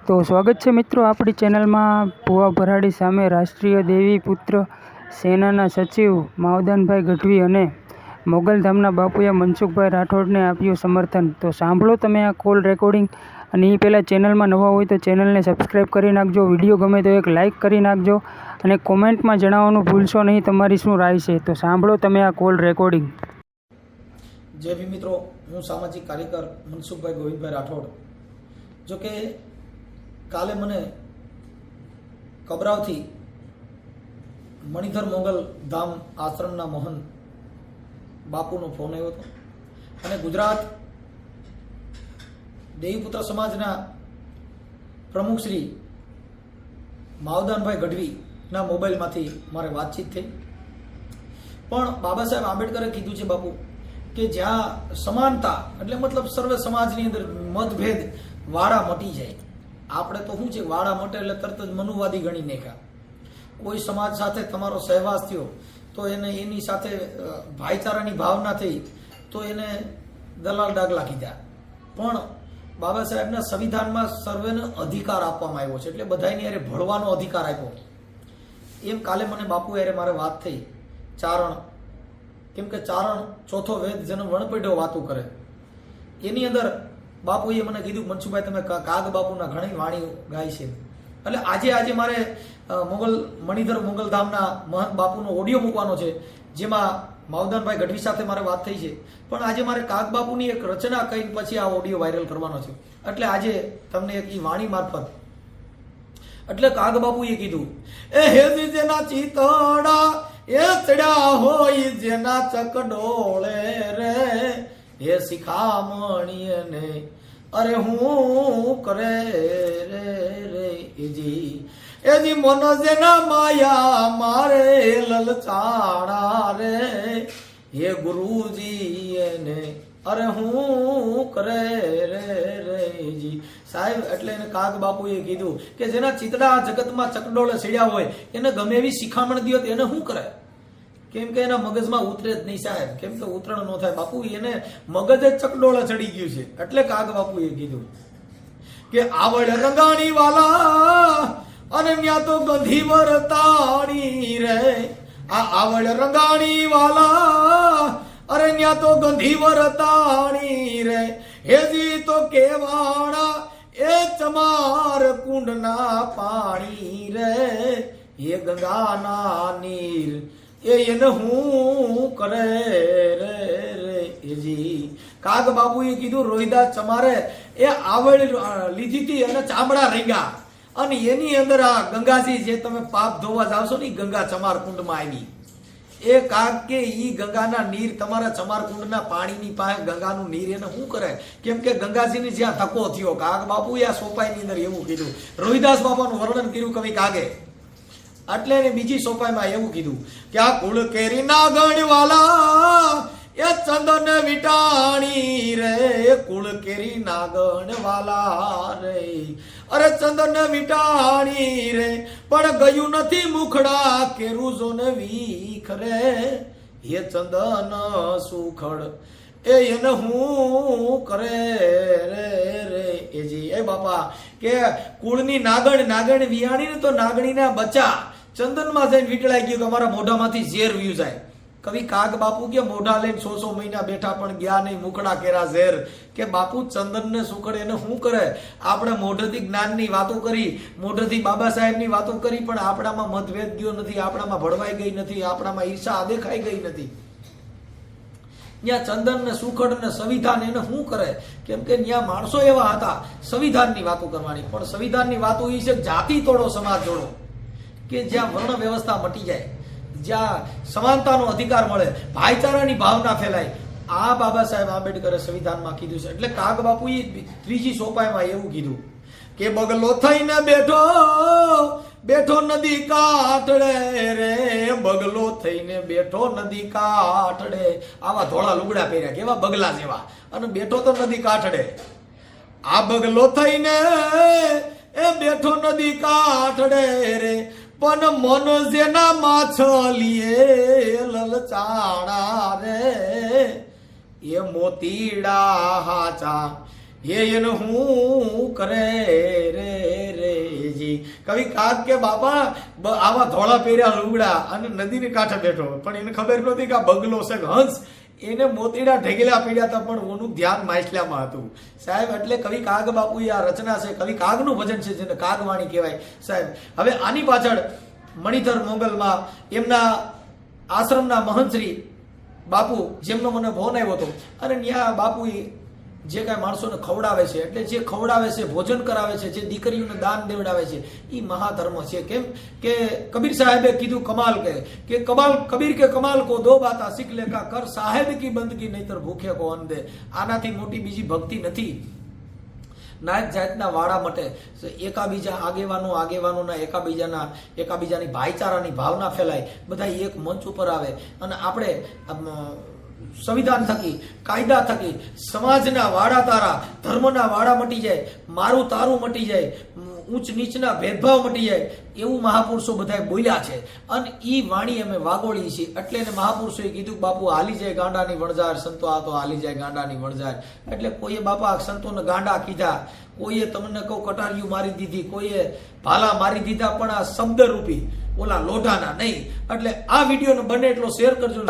તો સ્વાગત છે મિત્રો આપણી ચેનલમાં। ભુવા ભરાડી સામે રાષ્ટ્રીય દેવી પુત્ર સેનાના સચિવ માવદાનભાઈ ગઢવી અને મોગલધામના બાપુએ મનસુખભાઈ રાઠોડને આપ્યું સમર્થન। તો સાંભળો તમે આ કોલ રેકોર્ડિંગ। અને એ પહેલાં ચેનલમાં નવા હોય તો ચેનલને સબસ્ક્રાઈબ કરી નાખજો, વિડીયો ગમે તો એક લાઇક કરી નાખજો અને કોમેન્ટમાં જણાવવાનું ભૂલશો નહીં તમારી શું રાય છે। તો સાંભળો તમે આ કોલ રેકોર્ડિંગ। જય ભીમ મિત્રો, હું સામાજિક કાર્યકર મનસુખભાઈ ગોવિંદભાઈ રાઠોડ। જો કે કાલે મને કબરાવથી મણિધર મોગલ ધામ આશ્રમના મોહન બાપુનો ફોન આવ્યો હતો અને ગુજરાત દેવીપુત્ર સમાજના પ્રમુખ શ્રી માવદાનભાઈ ગઢવીના મોબાઈલમાંથી મારે વાતચીત થઈ। પણ બાબા સાહેબ આંબેડકરે કીધું છે બાપુ કે જ્યાં સમાનતા એટલે મતલબ સર્વે સમાજની અંદર મતભેદ વાળા મટી જાય। આપણે તો શું છે, વાળા મટે એટલે તરત જ મનુવાદી ગણી નાખ્યા। કોઈ સમાજ સાથે તમારો સહવાસ થયો તો એને એની સાથે ભાઈચારાની ભાવના થઈ તો એને દલાલ ડાગલા કીધા। પણ બાબા સાહેબના સંવિધાનમાં સર્વેને અધિકાર આપવામાં આવ્યો છે, એટલે બધાની યારે ભળવાનો અધિકાર આપ્યો। એમ કાલે મને બાપુ યારે મારે વાત થઈ ચારણ, કેમ કે ચારણ ચોથો વેદ જેનો વણપેઢો વાતું કરે એની અંદર બાપુએ મને કીધું મનસુખભાઈ તમે કાગ બાપુના ઘણી વાણી ગાય છે। એટલે આજે મારે મણિધર મોગલધામના મહંત બાપુનો ઓડિયો મૂકવાનો છે, જેમાં માવદાનભાઈ ગઢવી સાથે મારે વાત થઈ છે। પણ આજે મારે કાગ બાપુની એક રચના કહીને પછી આ ઓડિયો વાયરલ કરવાનો છે। એટલે આજે તમને એક વાણી મારફત એટલે કાગ બાપુએ કીધું, એ હેજી જેના ચિતડા એ ચડ્યા હોય જેના ચકડોળે રે એ શિખામણીએ ને અરે હું કરે રે રે એજી મન જેના માયા મારે લલચાણા રે હે ગુરુજી એને અરે હું કરે રે જી સાહેબ। એટલે એને કાગ બાપુએ કીધું કે જેના ચિતડા જગતમાં ચકડોળે ચડ્યા હોય એને ગમે એવી શિખામણ દિયો એને શું કરે, કેમ કે એના મગજમાં ઉતરે જ નહીં સાહેબ, કેમ કે ઉતરણ ન થાય બાપુ, એને મગજ જ ચકડોળે ચડી ગયું છે। એટલે કાગ બાપુએ કીધું કે આવડ રંગાણી વાલા અને ન્યા તો ગંધી વરતાણી રે, આ આવડ રંગાણી વાલા અરે ન્યા તો ગંધી વરતાણી રે હેજી તો કેવાણા એ ચમાર કુંડના પાણી રે એ ગંગાના નીર એને હું કરે રે રે એજી। કાગ બાબુએ કીધું રોહિદાસ ચમારે એ આવડ લીધી હતી અને ચામડા રેંગા અને એની અંદર આ ગંગાજી જે તમે પાપ ધોવા જાવશો ને ગંગા ચમાર કુંડમાં આવી। એ કાગ કે ઈ ગંગાના નીર તમારા ચમાર કુંડના પાણીની પાસે ગંગાનું નીર એને શું કરે, કેમ કે ગંગાજીને જ્યાં ધક્કો થયો કાગ બાપુએ આ સોપાઈની અંદર એવું કીધું। રોહિદાસ બાપાનું વર્ણન કર્યું કવિ કાગે। એટલે એને બીજી સોપાઈમાં એવું કીધું કે આ કુળ કેરી ના ગણવાલા એ ચંદન વિટાણી રે કુળ કેરી ના ગણવાલા રે અરે ચંદન વિટાણી રે પણ ગયું નથી મુખડા કેરું જો ને વીખ રે એ ચંદન સુખડ એને હું કરે રે રે એજી। એ બાપા કે કુળની નાગણ વિયાણી ને તો નાગણીના બચ્ચા ચંદનમાં જઈને વીટળાઈ ગયું કે અમારા મોઢામાંથી ઝેર વ્યુ જાય। કવિ કાગ બાપુ કે મોઢા લઈને 100 મહિના બેઠા પણ ગયા નહીં મુખડા કેરા ઝેર, કે બાપુ ચંદન ને સુખડ એને શું કરે। આપણે મોઢેથી જ્ઞાનની વાતો કરી, મોઢેથી બાબા સાહેબની વાતો કરી, પણ આપણામાં મતભેદ ગયો નથી, આપણામાં ભળવાઈ ગઈ નથી, આપણામાં ઈર્ષા દેખાઈ ગઈ નથી। ત્યાં ચંદન ને સુખડ ને સંવિધાન એને શું કરે, કેમ કે ત્યાં માણસો એવા હતા સંવિધાનની વાતો કરવાની, પણ સંવિધાનની વાતો એ છે જાતિ તોડો સમાજ જોડો, કે જ્યાં વર્ણ વ્યવસ્થા મટી જાય, જ્યાં સમાનતાનો અધિકાર મળે, ભાઈચારાની ભાવના ફેલાય। આ બાબા સાહેબ આંબેડકરે સંવિધાનમાં કીધું છે। એટલે કાગ બાપુએ ત્રીજી સોપાઈમાં એવું કીધું કે બગલો થઈને બેઠો નદી કાંઠડે રે બગલો થઈને બેઠો નદી કાંઠડે, આવા ધોળા લુગડા પહેર્યા કેવા બગલા જેવા અને બેઠો તો નદી કાંઠડે। આ બગલો થઈને એ બેઠો નદી કાંઠડે રે પણ મન જેના માછલીએ લલચાણા રે એ મોતીડા હાચા એને હું કરે રે કવિ કાગ કે બાપા આવા ધોળા પહેર્યા લુગડા અને નદીને કાંઠે બેઠો, પણ એને ખબર નહોતી કે આ બગલો છે હંસ, એને મોતીડા ઢેગેલા પીડ્યા હતા, પણ ઓનું ધ્યાન માછલામાં હતું સાહેબ. એટલે કવિ કાગ બાપુએ આ રચના છે, કવિ કાગનું ભજન છે, જેને કાગવાણી કહેવાય સાહેબ. હવે આની પાછળ મણિધર મોગલમાં એમના આશ્રમના મહંતશ્રી બાપુ, જેમનો મને ફોન આવ્યો હતો, અને ત્યાં બાપુ જે કાંઈ માણસોને ખવડાવે છે, એટલે જે ખવડાવે છે, ભોજન કરાવે છે, જે દીકરીઓને દાન દેવડાવે છે, એ મહાધર્મ છે. કેમ કે કબીર સાહેબે કીધું કમાલ કે કબીર કે કમાલ કો દો બાતા શીખ લે કા કર સાહેબ કી બંદગી નહીતર ભૂખે કો અન્ન દે. આનાથી મોટી બીજી ભક્તિ નથી. નાયક જાતના વાડા માટે એકાબીજા આગેવાનોના એકાબીજાની ભાઈચારાની ભાવના ફેલાય, બધા એક મંચ ઉપર આવે અને આપણે સંવિધાન થકી, કાયદા થકી સમાજના વાડા તારા, ધર્મના વાડા મટી જાય, મારું તારું મટી જાય, ઊંચ નીચના ભેદભાવ મટી જાય, એવું મહાપુરુષો બધા બોલ્યા છે. અને એ વાણી અમે વાગોળી છીએ. એટલે એને મહાપુરુષોએ કીધું બાપુ હાલી જાય ગાંડાની વણઝાર, સંતો આ તો હાલી જાય ગાંડાની વણઝાર. એટલે કોઈએ બાપા સંતોને ગાંડા કીધા, કોઈએ તમને કહું કટારિયું મારી દીધી, કોઈએ ભાલા મારી દીધા, પણ આ શબ્દરૂપી ઓલા લોઢાના નહીં. એટલે આ વિડીયોને બને એટલો શેર કરજો.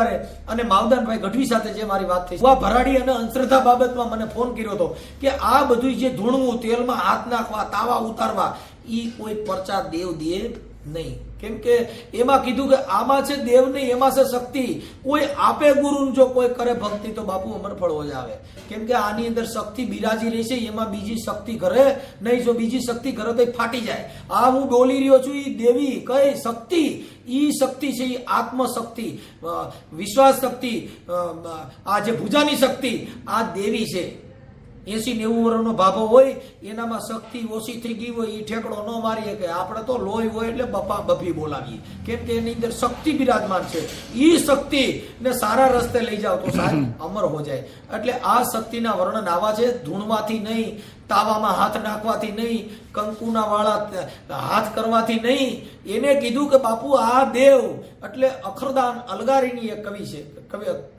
અને માવદાનભાઈ ગઢવી સાથે જે મારી વાત થઈ, ભરાડી અને અંધશ્રદ્ધા બાબતમાં મને ફોન કર્યો હતો કે આ બધું જે ધૂણવું, તેલમાં હાથ નાખવા, તાવા ઉતારવા, ઈ કોઈ પરચા દેવ દે નહીં. કેમ કે એમાં કીધું કે આમાં છે દેવ નહીં, એમાં છે શક્તિ. કોઈ આપે ગુરુ, જો કોઈ કરે ભક્તિ તો બાપુ અમરફળ જ આવે. કેમ કે આની અંદર શક્તિ બિરાજી રહી છે, એમાં બીજી શક્તિ ઘરે નહીં. જો બીજી શક્તિ ઘરે તો ફાટી જાય. આ હું બોલી રહ્યો છું, એ દેવી કઈ શક્તિ, ઈ શક્તિ છે, એ આત્મશક્તિ, વિશ્વાસ શક્તિ, આ જે ભુજાની શક્તિ, આ દેવી છે. 80-90 વર્ષનો ભાભો હોય, એનામાં શક્તિ ઓછી થઈ ગઈ હોય, એ ઠેકડો ન મારીએ કે આપણે તો લોહી હોય એટલે બપા બફી બોલાવીએ. કેમ કે એની અંદર શક્તિ બિરાજમાન છે. એ શક્તિ ને સારા રસ્તે લઈ જાવ તો સાહેબ અમર હો જાય. એટલે આ શક્તિના વર્ણન આવા છે. ધૂણવાથી નહીં, તાવામાં હાથ નાખવાથી નહીં, કંકુના વાળા હાથ કરવાથી નહીં. એને કીધું કે બાપુ આ દેવ, એટલે અખરદાન અલગારીની એક કવિ છે,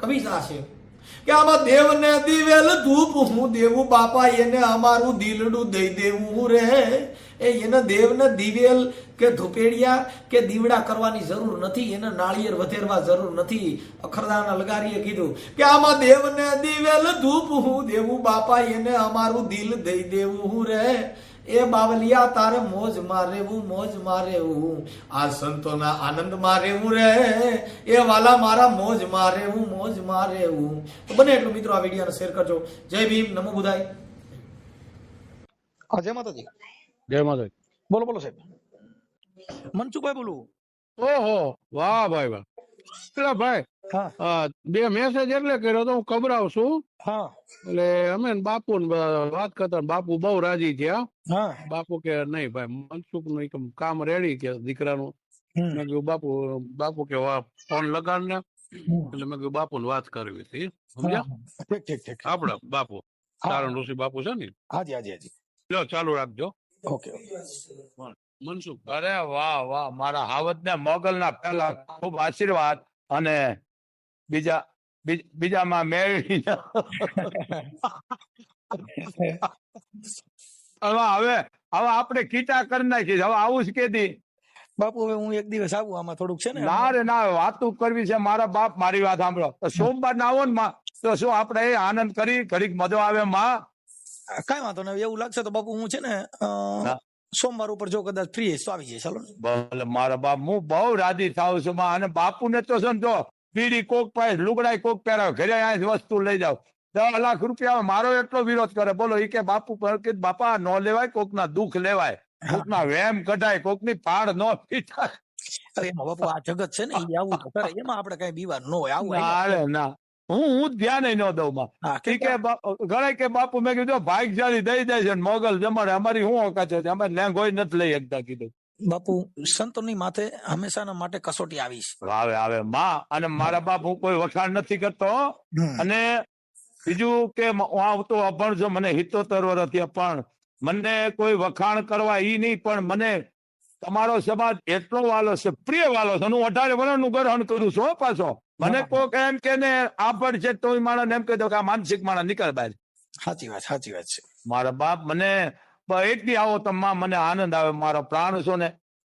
કવિતા છે કે આમાં દેવને દિવેલ ધૂપ હું દેવું બાપા, એને અમારું દિલડું દઈ દેવું રે. એને દેવને દિવેલ કે ધૂપેડિયા કે દીવડા કરવાની જરૂર નથી, એને નાળિયેર વધેરવા જરૂર નથી. અખરદાન અલગારીએ કીધું કે આમાં દેવને દિવેલ ધૂપ હું દેવું બાપા, એને અમારું દિલ દઈ દેવું રે. એ બાવલિયા તારે મોજ મારેવું, આ સંતોના આનંદ મારેવું રે. એ વાલા મારા મોજ મારેવું. તો બને એટલું મિત્રો આ વિડીયોને શેર કરજો. જય ભીમ, નમો બુધાય. હા, જય માતાજી. જય માતા. બોલો બોલો સાહેબ. મનસુખભાઈ બોલું. ઓહો, વાહ ભાઈ વાહ. પેલા ભાઈ, હા બે મેસેજ એટલે કર્યો તો હું ખબરાવશું. હા એટલે અમે બાપુ વાત કરતા, બાપુ બહુ રાજી થયા. હા બાપુ કે નહીં ભાઈ, મનસુખ નું કામ રેડી કે દીકરાનું. મેં કીધું બાપુ કે ફોન લગાડ ને. એટલે મેં કીધું બાપુ ને વાત કરવી હતી, સમજ્યા? ઠીક આપડા બાપુ તારણ ઋષિ બાપુ છે ને. હાજી. લો ચાલુ રાખજો. ઓકે. મનસુખ, અરે વાહ વાહ, મારા હાવત ને મોગલ ના પહેલા ખૂબ આશીર્વાદ, અને બીજામાં મેળવી. હવે આપણે કીટા કરી નાખી. હવે આવું જ કેદી બાપુ, હવે હું એક દિવસ આવું, આમાં થોડુંક છે ને. ના રે ના, વાતું કરવી છે. મારા બાપ, મારી વાત સાંભળો. સોમવાર ના આવો ને માં, તો શું આપણે આનંદ કરી, ઘડીક મજો આવે માં. કઈ વાંધો નહીં. એવું લાગશે તો બાપુ હું છે ને સોમવાર ઉપર જો કદાચ ફ્રી તો આવી જાય. ચાલો ભલે મારા બાપ, હું બહુ રાજી થાઉં છું માં. અને બાપુ ને તો છે ને, જો બીડી કોક પાસે, લુગડાઈ કોક પહેરાવે, ઘરે અહીંયા વસ્તુ લઈ જાવ, 10 લાખ રૂપિયા. મારો એટલો વિરોધ કરે, બોલો. એ કે બાપુ બાપા ન લેવાય, કોક ના દુઃખ લેવાય, કોક ના વેમ કઢાય, કોક ની પાડ ન પીટાય. એમાં બાપુ આ જગત છે ને, એ આવું તો કરે. એમાં આપણે કઈ બીવાર ન હોય. આવું ના, હું ધ્યાન ન દઉં માં. ઘણા કે બાપુ, મેં કીધું ભાગશાળી દઈ દે છે, મોગલ જમાડે, અમારી શું ઓકાત છે, અમે લેંગોય નથી લઈ શકતા. કીધું બાપુ, સંતોની માથે હંમેશાના માટે કસોટી આવીશ. આવે માં. અને મારા બાપ, હું કોઈ વખાણ નથી કરતો. અને બીજું કે હું તો અભણ છું, મને 77 વર્ષ થયા, પણ મને કોઈ વખાણ કરવા ઈ નહીં. પણ મને તમારો સમાજ એટલો વાલો છે, પ્રિય વાલો છે. હું 18 વર્ષનું ગ્રહણ કરું છું પાછો. મને કોક એમ કે ને આપણ છે તો માણસ એમ કહી દો કે આ માનસિક માણસ નીકળ બહાર. સાચી વાત છે. મારા બાપ, મને એક દી આવો તો માં મને આનંદ આવે, મારો પ્રાણ છો ને.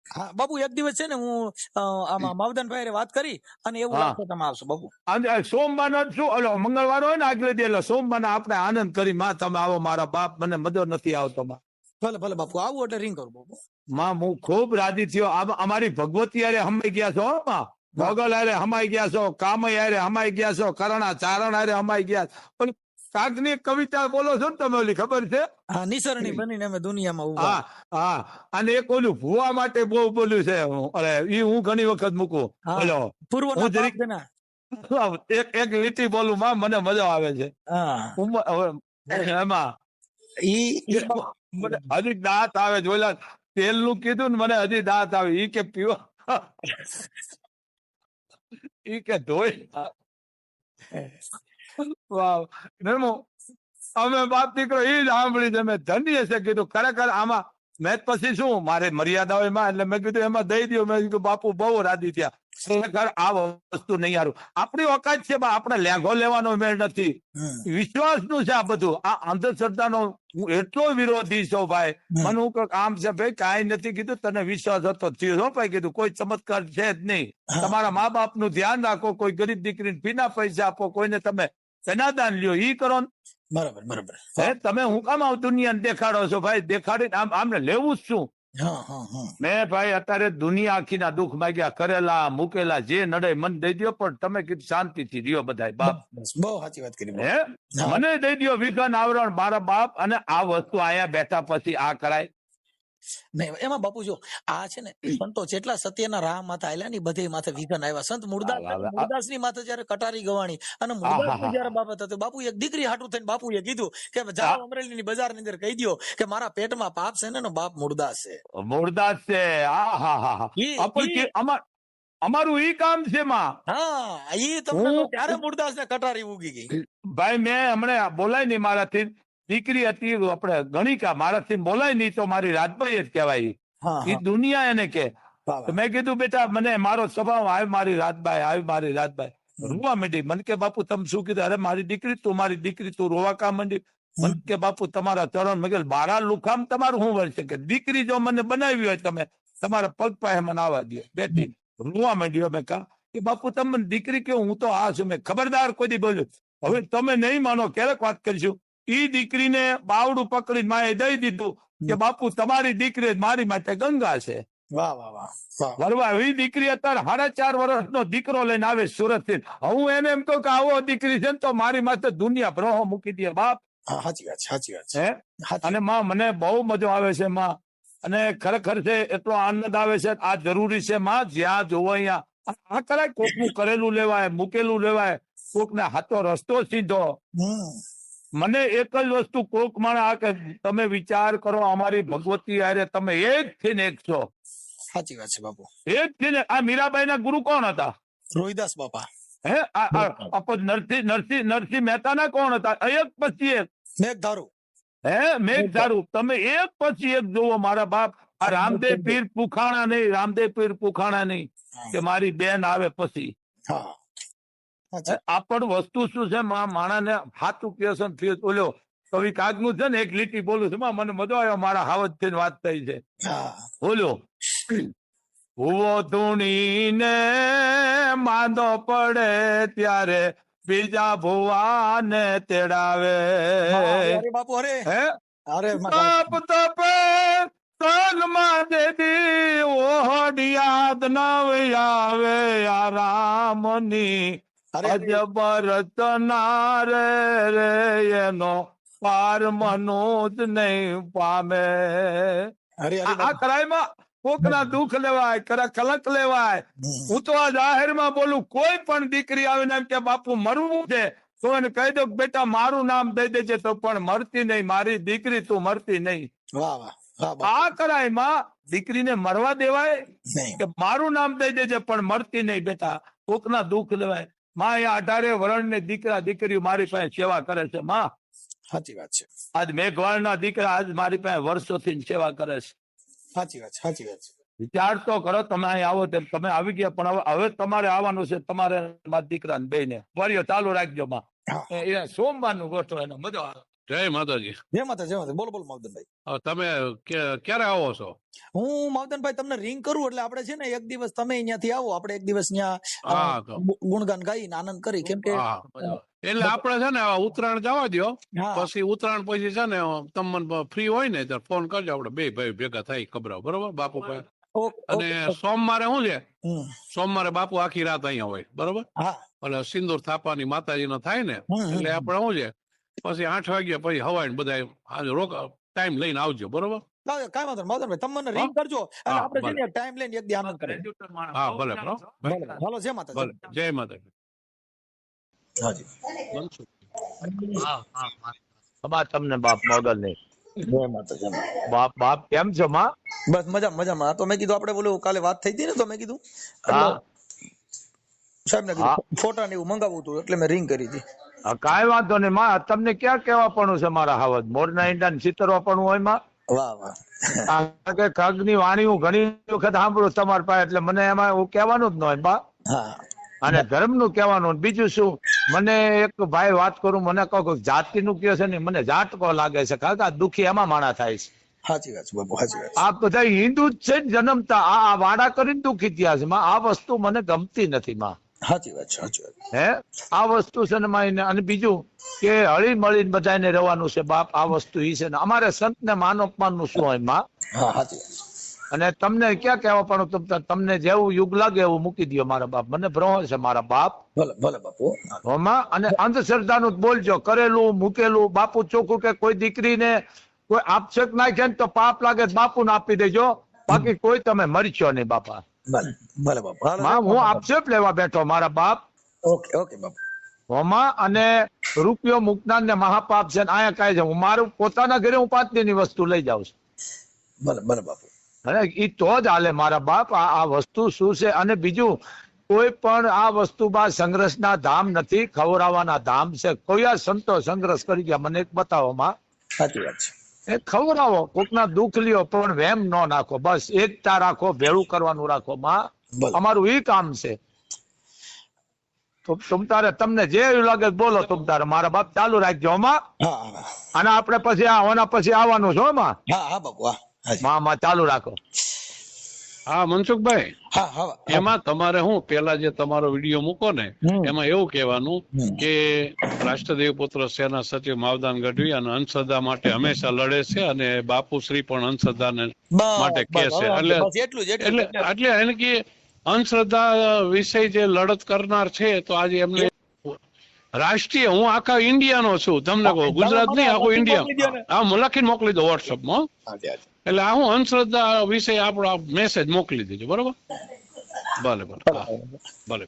હા બાપુ, એક દિવસ છે ને હું આમાં માવદાનભાઈ હારે વાત કરી અને એવું હા. લાગશે તમે આવશો બાપુ. અને સોમવારનો શું ઓલો મંગળવાર હોય ને આગલે દી, એટલે સોમવારને આપણે આનંદ કરી માં તમે આવો મારા બાપ, મને મજો નથી આવતો માં. ભલે ભલે બાપુ, આવું એટલે રિંગ કરું બાપુ. માં હું ખૂબ રાજી થયો. અમારી ભગવતી હારે હમાઈ ગયા છો માં, મોગલ હારે હમાઈ ગયા છો, કામય હારે હમાઈ ગયા છો, કરણા ચારણ હારે હમાઈ ગયા. પણ કાગની કવિતા બોલો છો ને તમે, ઓલી ખબર છે? હા, નિસરણી બનીને અમે દુનિયામાં ઉભા. હા હા, અને એક ઓલું ભૂવા માટે બહુ બોલ્યું છે, અરે ઈ હું ઘણી વખત મૂકું. હા. બોલો પૂર્વના હું જરીક પાપ જેના. એક લીટી બોલું માં, મને મજા આવે છે. હા, એમાં ઈ મને હજી દાંત આવે છે. ઓલા તેલ નું કીધું ને, મને હજી દાંત આવે. ઈ કે પીવો, ઈ કે ધોઈ. વાવ. નેમો અમે બાપ દીકરો ઈ જ સાંભળી છે, મેં ધન્ય છે કીધું. ખરેખર આમાં મેં પછી શું, મારે મર્યાદા હોય માં, એટલે મેં કીધું એમાં દઈ દઉં. મેં કીધું બાપુ બહુ રાજી થયા. ખરેખર આ વસ્તુ નહીં હારું. આપણી ઓકાત છે, આપણે લેંઘો લેવાનો મેળ નથી. વિશ્વાસ નું છે આ બધું. આ અંધશ્રદ્ધાનો હું એટલો વિરોધી છું ભાઈ. મને હું આમ છે ભાઈ, કાંઈ નથી કીધું. તને વિશ્વાસ હતો થયો ભાઈ, કીધું કોઈ ચમત્કાર છે જ નહીં. તમારા મા બાપ નું ધ્યાન રાખો, કોઈ ગરીબ દીકરીને ફીના પૈસા આપો, કોઈને તમે કન્યાદાન લ્યો, ઈ કરો. બરાબર બરાબર. તમે હું કામ આવ દુનિયાને દેખાડો છો ભાઈ? દેખાડીને આમને લેવું જ શું? મેં ભાઈ અત્યારે દુનિયા આખીના દુઃખ માંગ્યા, કરેલા મૂકેલા જે નડે મને દઈ દો, પણ તમે કીધું શાંતિથી રહ્યો બધા બાપ. બહુ સાચી વાત કરી. હે મને દઈ દો વિઘન આવરણ મારા બાપ. અને આ વસ્તુ અહીંયા બેઠા પછી આ કરાય નહીં. એમાં બાપુ જો આ છે ને, સંતો જેટલા સત્યના રાહ માથે આયલા ને બધે માથે વિઘન આવ્યા. સંત મુરદાસ ની માથે જયારે કટારી ગવાણી અને મુરદાસ જયારે બાબત હતો, બાપુ એક દીકરી હાટું થઈને બાપુએ કીધું કે જાઓ અમરેલી ની બજાર ની અંદર કહી દો કે મારા પેટમાં પાપ છે ને બાપ મુરદાસ છે. મુરદાસ છે. અમારું ઈ કામ છે માં. હા, ઈ તમને ત્યારે મુરદાસ ને કટારી ઉગી ગઈ. ભાઈ મેં હમણાં બોલાય નહીં મારાથી. દીકરી હતી આપણે ગણિકા, મારાથી બોલાય નહીં તો મારી રાજભાઈ જ કહેવાય. એ દુનિયા એને કે. મેં કીધું બેટા મને મારો સ્વભાવ આવે, મારી રાજભાઈ આવે, મારી રાજભાઈ રોવા માંડી. મને કે બાપુ તમે શું કીધું? અરે મારી દીકરી, તું મારી દીકરી, તું રોવા કા માંડી? મને કે બાપુ તમારા ચરણ મગેલ બારા લુખામ તમારું શું વળશે? કે દીકરી જો મને બનાવી હોય તમે તમારા પગ પાસે મને આવવા દો. બેટી રોવા માંડ્યો. મેં કહા કે બાપુ તમે દીકરી કે હું તો આ છું. મેં ખબરદાર કોઈ દી બોલ્યું. હવે તમે નહીં માનો, ક્યારેક વાત કરીશું. ઈ દીકરીને બાવડું પકડીને માએ દઈ દીધું કે બાપુ તમારી દીકરી મારી માટે ગંગા છે. વાહ વાહ વાહ. વરવા એ દીકરી અત્યારે 4.5 વર્ષનો દીકરો લઈને આવે સુરત થી. હું એને એમ કહું કે આવો દીકરી છે ને તો મારી માથે દુનિયા ભ્રહો મૂકી દે બાપ. સાચી વાત, સાચી વાત છે. અને માં મને બહુ મજો આવે છે માં. અને ખરેખર છે એટલો આનંદ આવે છે. આ જરૂરી છે માં, જ્યાં જોવો અહીંયા આ કરાય. કોકનું કરેલું લેવાય, મૂકેલું લેવાય, કોકને હાથો રસ્તો સીધો. મને એક જ વસ્તુ કોક માણે કે તમે વિચાર કરો, અમારી ભગવતી હારે તમે એક થી ને એક છો. સાચી વાત છે બાપુ. એક થી ને. આ મીરાબાઈ ના ગુરુ કોણ હતા? રોહિદાસ બાપા. હે નરસિંહ મહેતા ના કોણ હતા? એક પછી એક. મેઘધારુ. હે મેઘધારુ. તમે એક પછી એક જોવો મારા બાપ. આ રામદેવ પીર પુખાણા નહીં, રામદેવ પીર પુખાણા નહીં કે મારી બેન આવે પછી. આ પણ વસ્તુ શું છે માણાને હાથું કેસન થયું. બોલ્યો કવિ કાગનું છે ને, એક લીટી બોલું છું માં, મને મજો આવ્યો. મારા હાવજ થી વાત થઈ છે. બોલ્યો ભૂવો ધૂણીને માંદો પડે ત્યારે બીજા ભુવાને તેડાવે. બાપુ અરે હે અરે તપ તપે તનમાં દેદી ઓહડ યાદ નવ આવે આ રામની અજબર રચના રે એનો પાર મનુજ નહીં પામે. આ કરાયમાં કોકના દુઃખ લેવાય, કલંક લેવાય. હું તો આ જાહેરમાં બોલું, કોઈ પણ દીકરી આવીને એમ કે બાપુ મરવું છે તો એને કહી દો બેટા મારું નામ દઈ દેજે તો પણ મરતી નહીં, મારી દીકરી તું મરતી નહીં. આ કરાયમાં દીકરીને મરવા દેવાય કે મારું નામ દઈ દેજે પણ મરતી નહીં બેટા. કોકના દુઃખ લેવાય. માં અહીંયા 18 વર્ષને દીકરા દીકરીઓ મારી પાસે સેવા કરે છે માં. સાચી વાત છે. આજ મેઘવાળના દીકરા આજ મારી પાસે વર્ષોથી સેવા કરે છે. સાચી વાત, સાચી વાત છે. વિચાર તો કરો. તમે અહીં આવો તેમ તમે આવી ગયા, પણ હવે તમારે આવવાનું છે. તમારે મારા દીકરાને બેને વર્યો ચાલુ રાખજો માં. સોમવારનું ગોઠવો, એનો મજો આવે. જય માતાજી. જય માતા. બોલો બોલો માવદનભાઈ. હવે તમે ક્યારે આવો છો? હું માવદનભાઈ તમને રિંગ કરું એટલે આપણે છે ને એક દિવસ તમે અહીંયાથી આવો, આપણે એક દિવસ હા ત્યાં તો ગુણગાન ગાઈને આનંદ કરી, કેમ કે હા એટલે આપણે છે ને ઉત્તરાયણ જવા દો, હા પછી ઉત્તરાયણ પછી છે ને તમને ફ્રી હોય ને ત્યારે ફોન કરજો, આપણે બે ભાઈ ભેગા થઈ ખબર, બરોબર બાપુ ભાઈ. અને સોમવારે શું છે, સોમવારે બાપુ આખી રાત અહીંયા હોય, બરોબર. હા એટલે સિંદૂર થાપાની માતાજીનો થાય ને, એટલે આપણે શું છે પછી 8 વાગ્યા પછી હવાઈ બધા રોક ટાઈમ લઈને આવજો, બરોબર. કાંઈ વાંધો નહીં માવદનભાઈ, તમે મને રિંગ કરજો એટલે આપણે છે ને ટાઈમ લઈને એક દી આનંદ કરીએ. હા ભલે બરો. હાલો જય માતા. ભલે જય માતાજી. હાજી અમાર તમને બાપ મોગલ નહીં. જય માતા. બાપ કેમ છો માં? બસ મજામાં. તો મેં કીધું આપણે બોલું કાલે વાત થઈ હતી ને, તો મેં કીધું સાહેબ ને ફોટા ને એવું મંગાવવું હતું એટલે મેં રિંગ કરી હતી. કાંઈ વાંધો નહીં માં, તમને ક્યાં કેવા પણ છે મારા હાવજ મોરના ઈંડા ચિતરવા પણ હોય માં. વાહ વાહ. કારણ કે ખગની વાણી હું ઘણી વખત સાંભળું તમારી પાસે, એટલે મને એમાં એવું કહેવાનું જ ન હોય બા. હા અને ધર્મ નું કહેવાનું. બીજું શું, મને એક ભાઈ વાત કરું, મને કહો જાતિ નું કયો છે ને, મને જાટકો લાગે છે, કારણ કે દુખી એમાં માણા થાય છે. સાચી વાત છે બાપુ, સાચી વાત. આ બધા હિન્દુ જ છે ને જન્મતા, આ વાડા કરીને દુખી થયા છે માં. આ વસ્તુ મને ગમતી નથી માં. સાચી વાત છે, સાચી વાત. હે આ વસ્તુ છે ને માં. અને બીજું કે હળી મળીને બધાને રહેવાનું છે બાપ. આ વસ્તુ ઈ છે ને, અમારે સંત ને માન અપમાન નું શું હોય માં. હા સાચી વાત. અને તમને ક્યાં કહેવા પણ, તમને જેવું યુગ લાગે એવું મૂકી દો મારા બાપ. મને ભ્રમ છે મારા બાપ. ભલે ભલે બાપુ. હોમાં અને અંધશ્રદ્ધાનું જ બોલજો, કરેલું મૂકેલું બાપુ ચોખ્ખું. કે કોઈ દીકરીને કોઈ આપશેક નાખે ને તો પાપ લાગે બાપુ ને આપી દેજો, બાકી કોઈ તમે મરશો નહીં બાપા. ભલે ભલે બાપુ. હું આપશેપ લેવા બેઠો મારા બાપ. ઓકે ઓકે બાપુ. હોમાં અને રૂપિયો મૂકનાર ને મહાપાપ છે ને આયા કાંઈ છે. હું મારું પોતાના ઘરે હું 5 દિનની વસ્તુ લઈ જાઉં છું. ભલે ભલે બાપુ. અને ઈ તો જ હાલે મારા બાપ. આ વસ્તુ શું છે. અને બીજું કોઈ પણ આ વસ્તુ બાદ સંઘર્ષના ધામ નથી, ખવડાવવાના ધામ છે. કયા સંતો સંઘર્ષ કરી ગયા મને એક બતાવો માં. સાચી વાત છે. એ ખવડાવો, કોકના દુઃખ લ્યો, પણ વેમ ન નાખો. બસ એકતા રાખો, ભેળું કરવાનું રાખો માં. અમારું ઈ કામ છે. તુમ તારે તમને જે એવું લાગે બોલો તુમ તારે મારા બાપ. ચાલુ રાખજો માં. અને આપણે પછી આવવાના પછી આવવાનું છો માં. હા હા બાપુ. માં ચાલુ રાખો. હા મનસુખભાઈ, હા હા. એમાં તમારે હું પેલા જે તમારો વિડીયો મૂકો ને એમાં એવું કહેવાનું કે રાષ્ટ્રદેવ પુત્ર સેના સચિવ માવદાન ગઢવી અને અંધશ્રદ્ધા માટે હંમેશા લડે છે, અને બાપુશ્રી પણ અંધશ્રદ્ધાને માટે કહે છે. એટલે એને કે અંધશ્રદ્ધા વિશે જે લડત કરનાર છે, તો આજે એમને રાષ્ટ્રીય, હું આખા ઇન્ડિયાનો છું, તમને કહું ગુજરાત નહીં આખું ઇન્ડિયા. હા લખીને મોકલી દો વોટ્સઅપમાં. એટલે આ હું અંધશ્રદ્ધા વિશે આપણો મેસેજ મોકલી દેજો, બરોબર. ભલે ભલે ભલે.